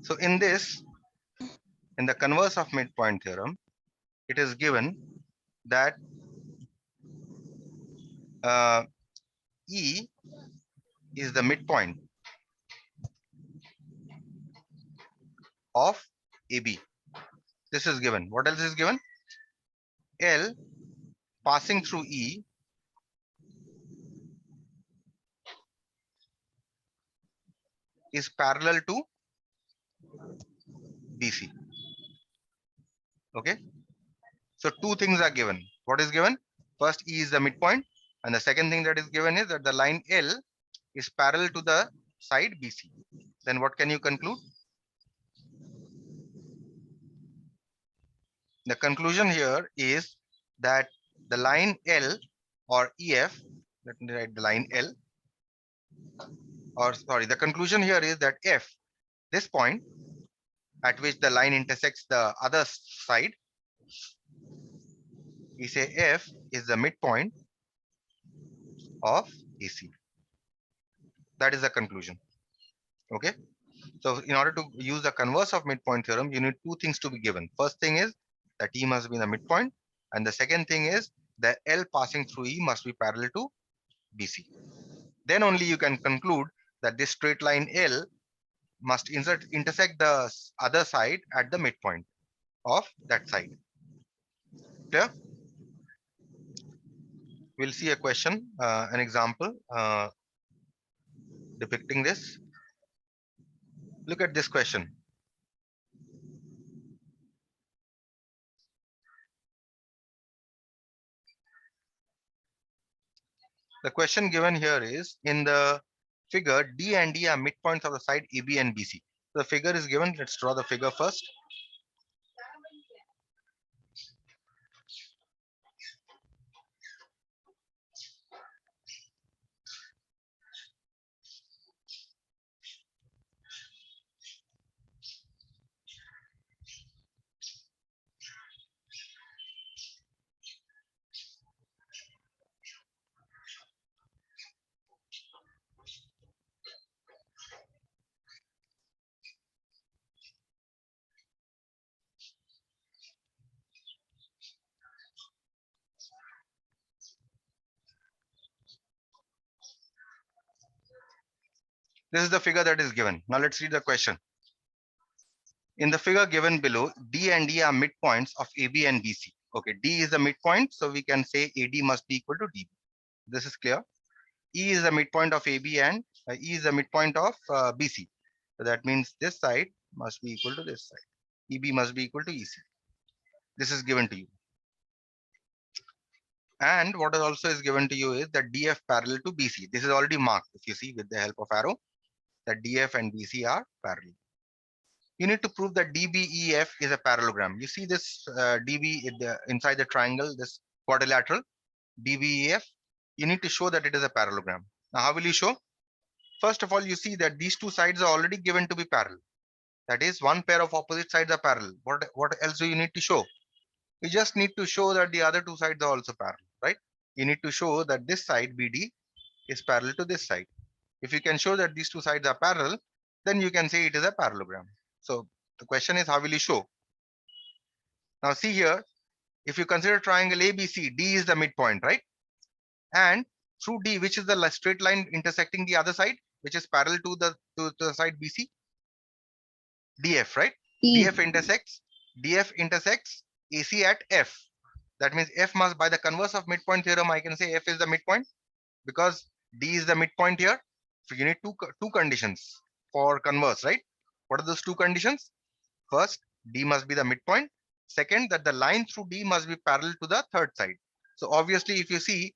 So in this, in the converse of midpoint theorem, it is given that E is the midpoint of AB. This is given. What else is given? L passing through E is parallel to BC. Okay. So two things are given. What is given? First, E is the midpoint. And the second thing that is given is that the line L is parallel to the side BC. Then what can you conclude? The conclusion here is that the line L or EF, let me write the line L, or sorry, the conclusion here is that F, this point at which the line intersects the other side, we say F is the midpoint of AC. That is the conclusion. Okay. So in order to use the converse of midpoint theorem, you need two things to be given. First thing is that E must be the midpoint. And the second thing is that L passing through E must be parallel to BC. Then only you can conclude that this straight line L must intersect the other side at the midpoint of that side. Clear? We'll see a question, an example depicting this. Look at this question. The question given here is, in the figure, D and E are midpoints of the side AB and BC. The figure is given. Let's draw the figure first. This is the figure that is given. Now let's read the question. In the figure given below, D and E are midpoints of AB and BC. Okay, D is the midpoint, so we can say AD must be equal to DB. This is clear. E is the midpoint of AB and E is the midpoint of BC. So that means this side must be equal to this side. EB must be equal to EC. This is given to you. And what also is given to you is that DF parallel to BC. This is already marked, if you see, with the help of arrow, that DF and BC are parallel. You need to prove that DBEF is a parallelogram. You see this DB inside the triangle, this quadrilateral, DBEF. You need to show that it is a parallelogram. Now, how will you show? First of all, you see that these two sides are already given to be parallel. That is, one pair of opposite sides are parallel. What else do you need to show? You just need to show that the other two sides are also parallel, right? You need to show that this side BD is parallel to this side. If you can show that these two sides are parallel, then you can say it is a parallelogram. So the question is, how will you show? Now see here, if you consider triangle ABC, D is the midpoint, right? And through D, which is the straight line intersecting the other side, which is parallel to the side BC? DF, right? E. DF intersects AC at F. That means F must, by the converse of midpoint theorem, I can say F is the midpoint because D is the midpoint here. So you need two conditions for converse, right? What are those two conditions? First, D must be the midpoint. Second, that the line through D must be parallel to the third side. So obviously, if you see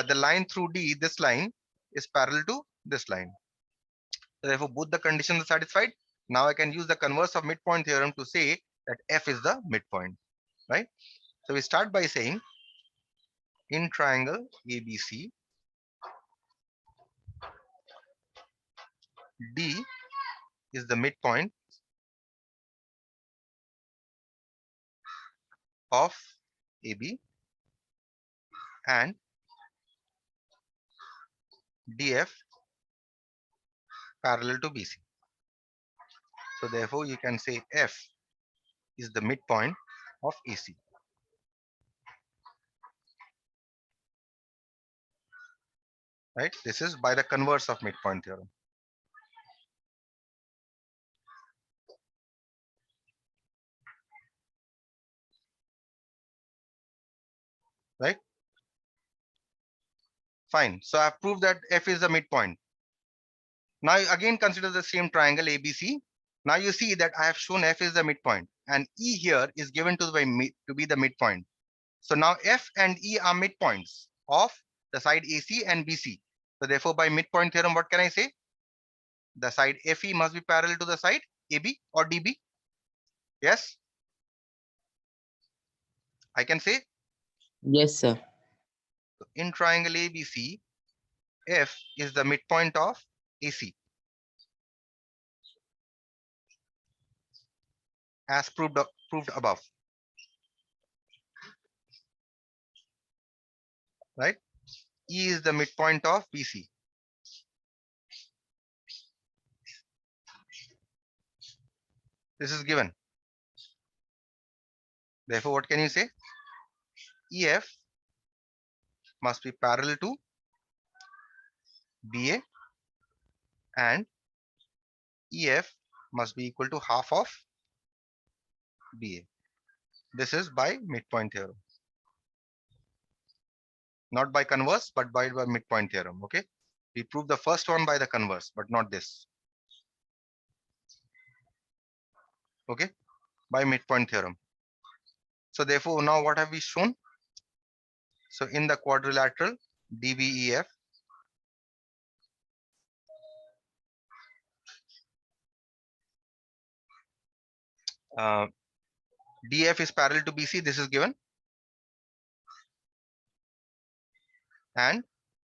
the line through D, this line is parallel to this line. Therefore, both the conditions are satisfied. Now I can use the converse of midpoint theorem to say that F is the midpoint, right? So we start by saying in triangle ABC, D is the midpoint of AB and DF parallel to BC. So therefore you can say F is the midpoint of AC. Right? This is by the converse of midpoint theorem. Right? Fine. So I've proved that F is the midpoint. Now again consider the same triangle ABC. Now you see that I have shown F is the midpoint and E here is given to be the midpoint. So now F and E are midpoints of the side AC and BC. So therefore by midpoint theorem, what can I say? The side FE must be parallel to the side AB or DB. Yes, I can say. Yes, sir. In triangle ABC, F is the midpoint of AC as proved above. Right? E is the midpoint of BC. This is given. Therefore, what can you say? EF must be parallel to BA and EF must be equal to half of BA. This is by midpoint theorem. Not by converse, but by midpoint theorem. Okay. We prove the first one by the converse, but not this. Okay. By midpoint theorem. So therefore, now what have we shown? So in the quadrilateral DBEF, DF is parallel to BC. This is given. And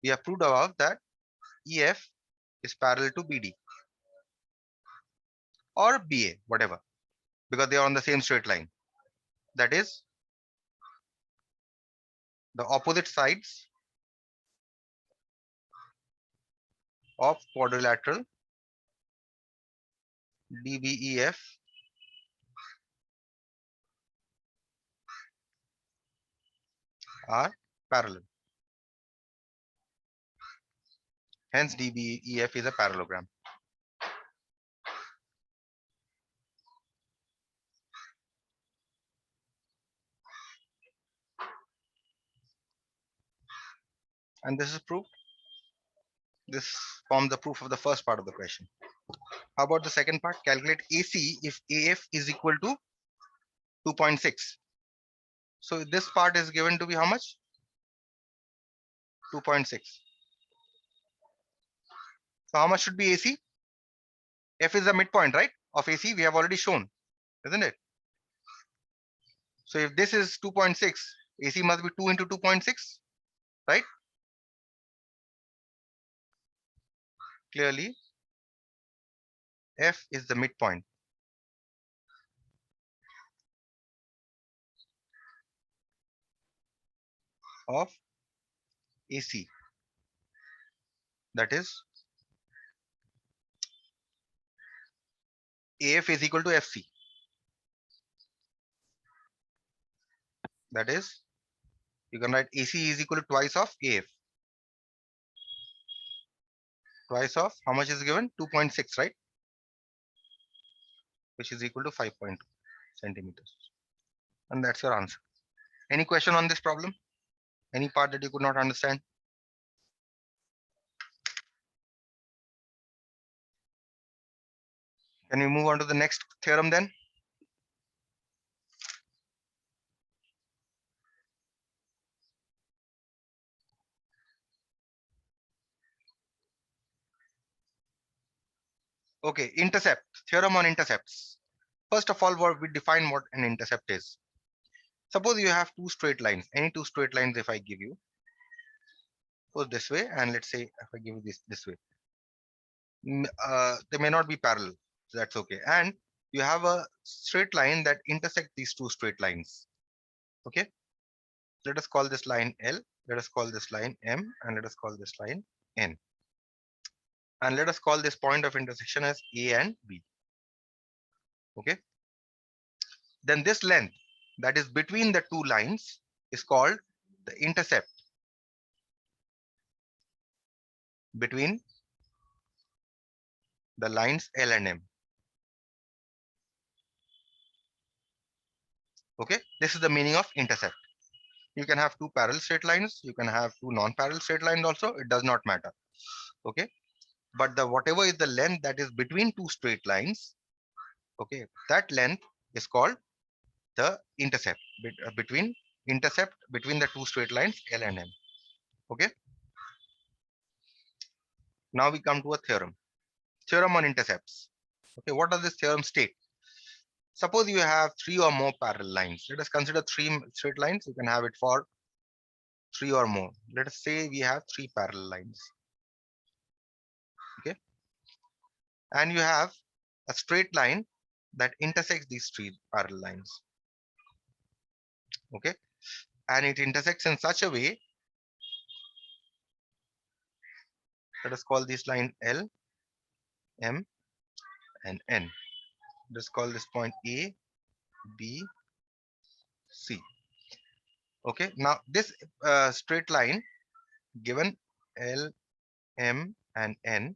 we have proved above that EF is parallel to BD or BA, whatever, because they are on the same straight line. That is, the opposite sides of quadrilateral DBEF are parallel. Hence, DBEF is a parallelogram. And this is proved. This forms the proof of the first part of the question. How about the second part? Calculate AC if AF is equal to 2.6. So this part is given to be how much? 2.6. So how much should be AC? F is the midpoint, right? Of AC, we have already shown, isn't it? So if this is 2.6, AC must be 2 into 2.6, right? Clearly, F is the midpoint of AC. That is, AF is equal to FC. That is, you can write AC is equal to twice of AF. Twice of how much is given? 2.6, right? Which is equal to 5.2 centimeters. And that's your answer. Any question on this problem? Any part that you could not understand? Can we move on to the next theorem then? Okay, intercept, theorem on intercepts. First of all, we define what an intercept is. Suppose you have two straight lines, any two straight lines if I give you, suppose this way, and let's say if I give you this way. They may not be parallel, so that's okay. And you have a straight line that intersect these two straight lines. Okay, let us call this line L, let us call this line M, and let us call this line N. And let us call this point of intersection as A and B. Okay. Then this length that is between the two lines is called the intercept between the lines L and M. Okay, this is the meaning of intercept. You can have two parallel straight lines, you can have two non-parallel straight lines also, it does not matter. Okay, but the whatever is the length that is between two straight lines, okay, that length is called the intercept between the two straight lines L and M. Okay, now we come to a theorem on intercepts. Okay, what does this theorem state? Suppose you have three or more parallel lines. Let us consider three straight lines. You can have it for three or more. Let us say we have three parallel lines. Okay, and you have a straight line that intersects these three parallel lines. Okay, and it intersects in such a way, let us call this line L, M, and N. Let's call this point A, B, C. Okay, now this straight line given L, M, and N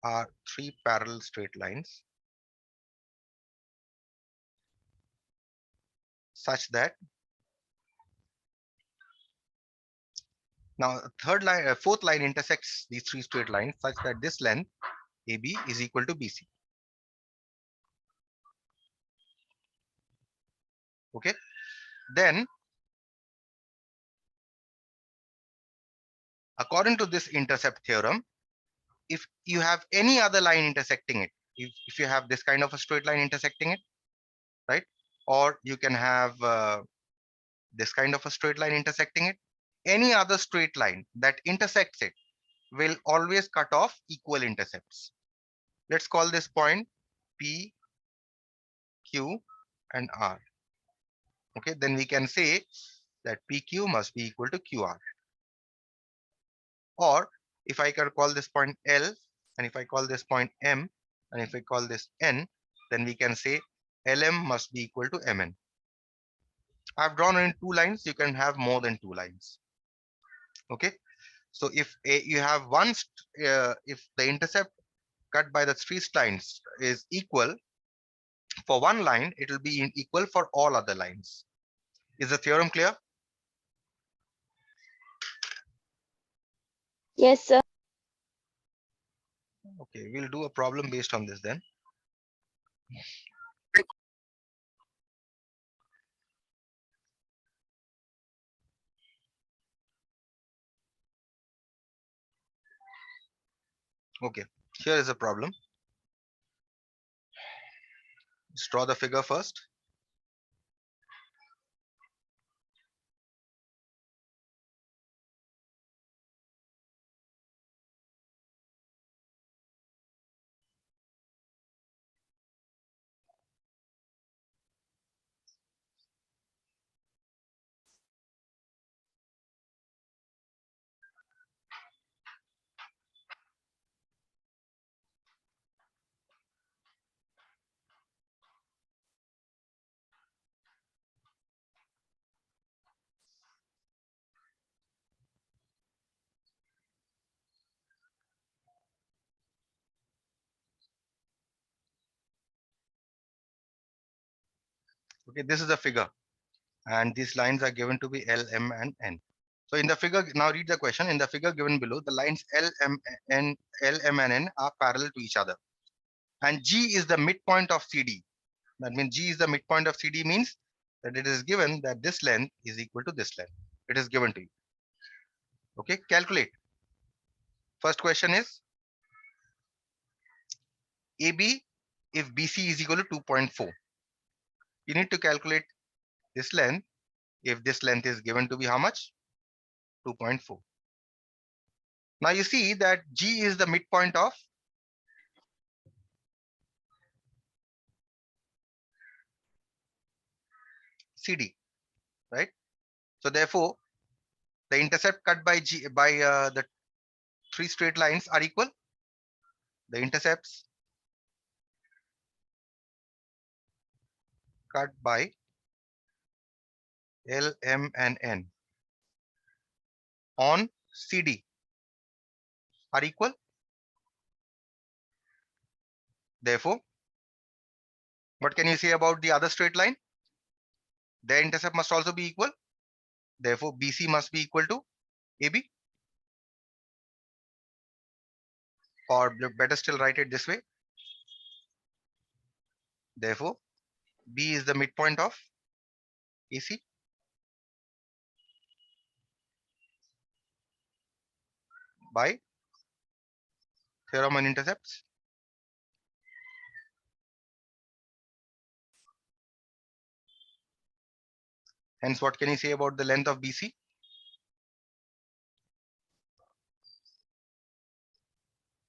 are three parallel straight lines such that now fourth line intersects these three straight lines such that this length AB is equal to BC. Okay, then according to this intercept theorem, if you have any other line intersecting it, if you have this kind of a straight line intersecting it, right, or you can have this kind of a straight line intersecting it, any other straight line that intersects it will always cut off equal intercepts. Let's call this point P, Q, and R. Okay, then we can say that PQ must be equal to QR. Or if I can call this point L, and if I call this point M, and if I call this N, then we can say LM must be equal to MN. I've drawn in two lines, you can have more than two lines. Okay, so if you have if the intercept cut by the three lines is equal for one line, it will be equal for all other lines. Is the theorem clear? Yes, sir. Okay, we'll do a problem based on this then. Okay, here is a problem. Let's draw the figure first. Okay, this is the figure, and these lines are given to be L, M, and N. So in the figure, now read the question. In the figure given below, the lines L, M, and N are parallel to each other, and G is the midpoint of CD. That means G is the midpoint of CD means that it is given that this length is equal to this length. It is given to you. Okay, calculate. First question is AB if BC is equal to 2.4. You need to calculate this length if this length is given to be how much? 2.4. Now you see that G is the midpoint of CD, right? So therefore, the intercept cut by the three straight lines are equal. The intercepts cut by L, M, and N on CD are equal. Therefore, what can you say about the other straight line? Their intercept must also be equal. Therefore, BC must be equal to AB. Or better still, write it this way. Therefore, B is the midpoint of AC by theorem on intercepts. Hence, what can you say about the length of BC?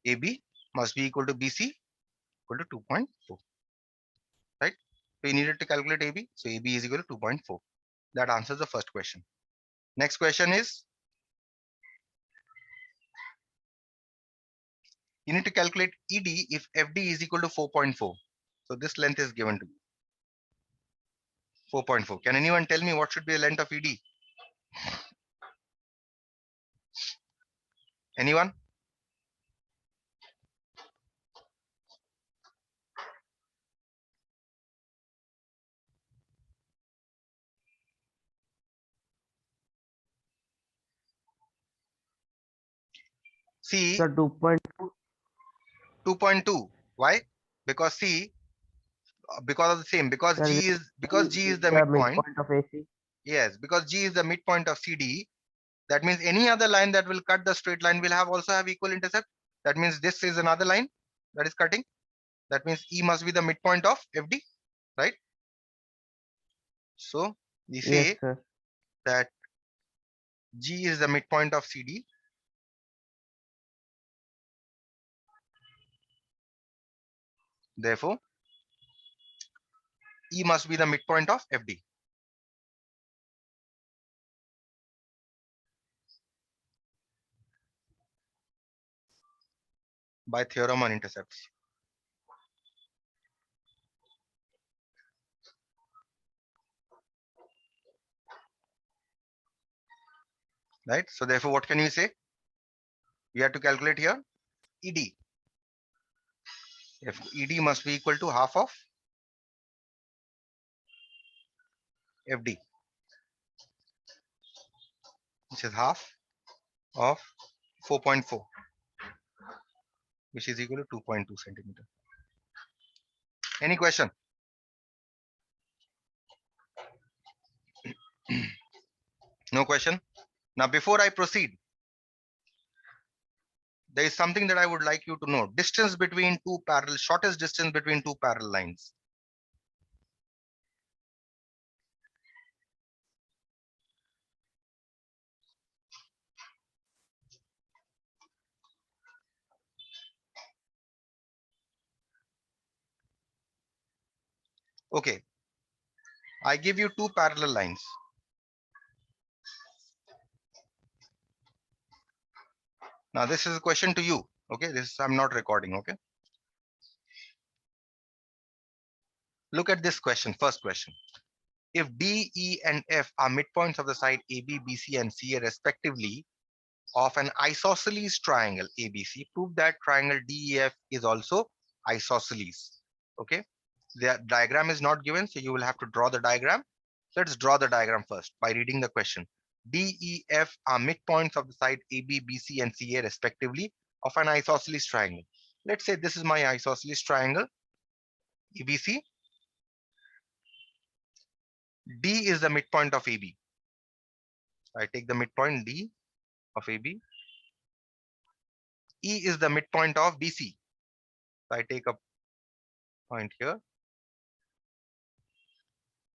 AB must be equal to BC equal to 2.4. Right? So you needed to calculate AB. So AB is equal to 2.4. That answers the first question. Next question is, you need to calculate ED if FD is equal to 4.4. So this length is given to you. 4.4. Can anyone tell me what should be the length of ED? Anyone? See, Sir, 2.2. 2.2. Why? Because see, because of the same, because Sir, G is the the midpoint. midpoint of AC. Yes, because G is the midpoint of CD. That means any other line that will cut the straight line will also have equal intercept. That means this is another line that is cutting. That means E must be the midpoint of FD, right? So we Yes, say sir. that G is the midpoint of CD. Therefore, E must be the midpoint of FD. By theorem on intercepts. Right? So therefore, what can you say? We have to calculate here ED. If ED must be equal to half of FD, which is half of 4.4, which is equal to 2.2 centimeter. Any question? No question. Now, before I proceed, there is something that I would like you to know. Distance between two parallel, shortest distance between two parallel lines. Okay. I give you two parallel lines. Now, this is a question to you. Okay. I'm not recording. Okay. Look at this question. First question. If D, E, and F are midpoints of the side AB, BC, and CA respectively of an isosceles triangle ABC, prove that triangle DEF is also isosceles. Okay. The diagram is not given, so you will have to draw the diagram. Let's draw the diagram first by reading the question. DEF are midpoints of the side AB, BC, and CA respectively of an isosceles triangle. Let's say this is my isosceles triangle ABC. D is the midpoint of AB. I take the midpoint D of AB. E is the midpoint of BC. So I take a point here.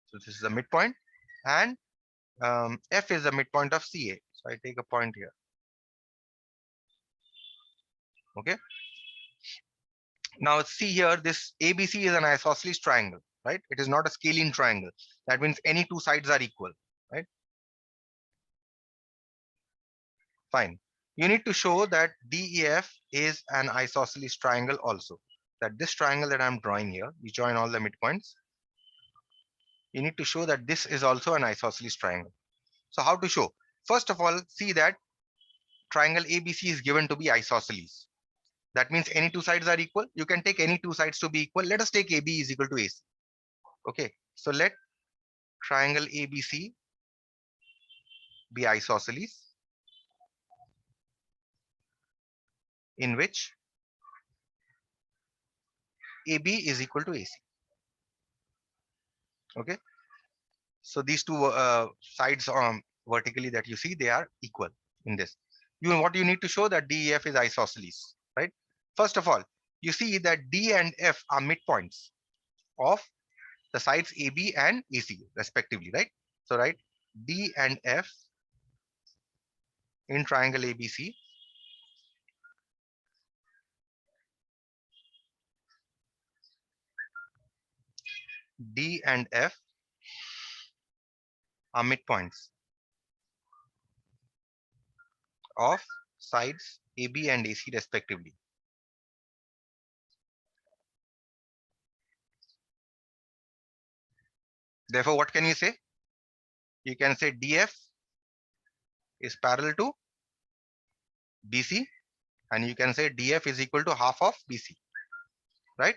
So this is the midpoint. And F is the midpoint of CA. So I take a point here. Okay. Now see here, this ABC is an isosceles triangle, right? It is not a scalene triangle. That means any two sides are equal, right? Fine. You need to show that DEF is an isosceles triangle also. That this triangle that I'm drawing here, we join all the midpoints. You need to show that this is also an isosceles triangle. So how to show? First of all, see that triangle ABC is given to be isosceles. That means any two sides are equal. You can take any two sides to be equal. Let us take AB is equal to AC. Okay, so let triangle ABC be isosceles in which AB is equal to AC. Okay, so these two sides vertically that you see, they are equal in this. What you need to show that DEF is isosceles, right? First of all, you see that D and F are midpoints of the sides AB and AC respectively, right? So write D and F in triangle ABC D and F are midpoints of sides AB and AC respectively. Therefore, what can you say? You can say DF is parallel to BC, and you can say DF is equal to half of BC, right?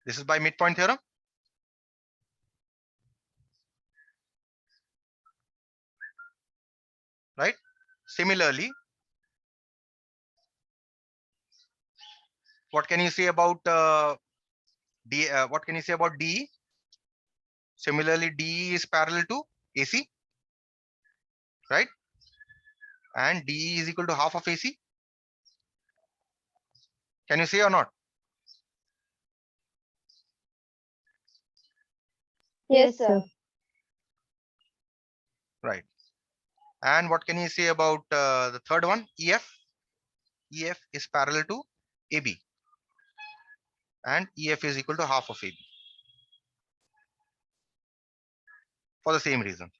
This is by midpoint theorem. Right? Similarly, what can you say about what can you say about DE? Similarly, DE is parallel to AC, right? And DE is equal to half of AC. Can you say or not? Yes, sir. Right. And what can you say about the third one, EF? EF is parallel to AB, and EF is equal to half of AB for the same reason.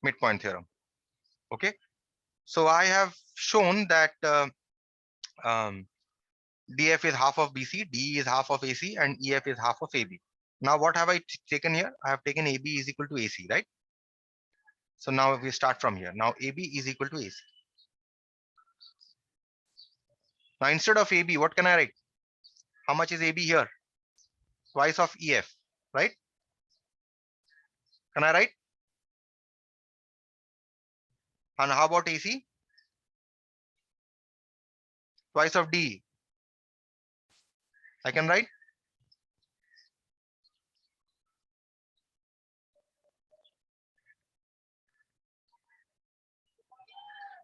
Midpoint theorem. Okay. So I have shown that DF is half of BC, DE is half of AC, and EF is half of AB. Now, what have I taken here? I have taken AB is equal to AC, right? So now we start from here. Now AB is equal to AC. Now instead of AB, what can I write? How much is AB here? Twice of EF, right? Can I write? And how about AC? Twice of DE. I can write?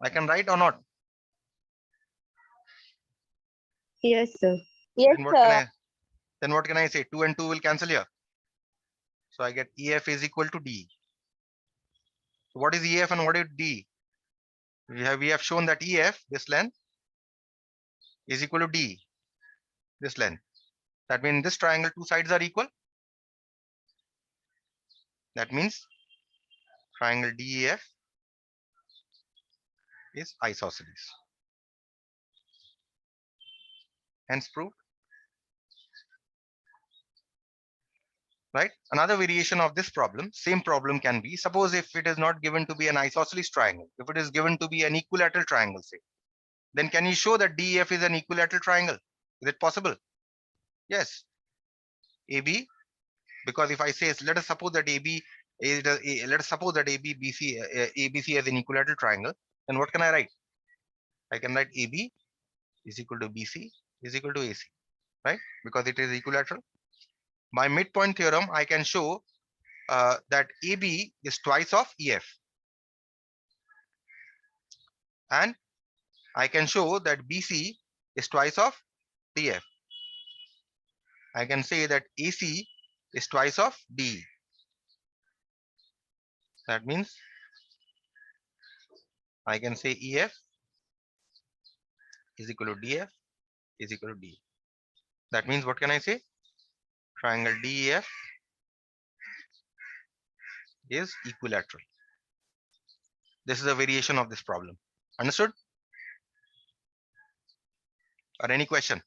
I can write or not? Yes, sir. Yes, sir. Then what can I say? 2 and 2 will cancel here. So I get EF is equal to D. So what is EF and what is D? We have shown that EF, this length, is equal to D, this length. That means this triangle, two sides are equal. That means triangle DEF is isosceles. Hence proved. Right? Another variation of this problem, same problem can be, suppose if it is not given to be an isosceles triangle, if it is given to be an equilateral triangle, say, then can you show that DEF is an equilateral triangle? Is it possible? Yes. AB, because if I say, let us suppose that AB is, let us suppose that ABC is an equilateral triangle, then what can I write? I can write AB is equal to BC is equal to AC, right? Because it is equilateral. By midpoint theorem, I can show that AB is twice of EF. And I can show that BC is twice of DF. I can say that AC is twice of DE. That means I can say EF is equal to DF is equal to DE. That means what can I say? Triangle DEF is equilateral. This is a variation of this problem. Understood? Or any question?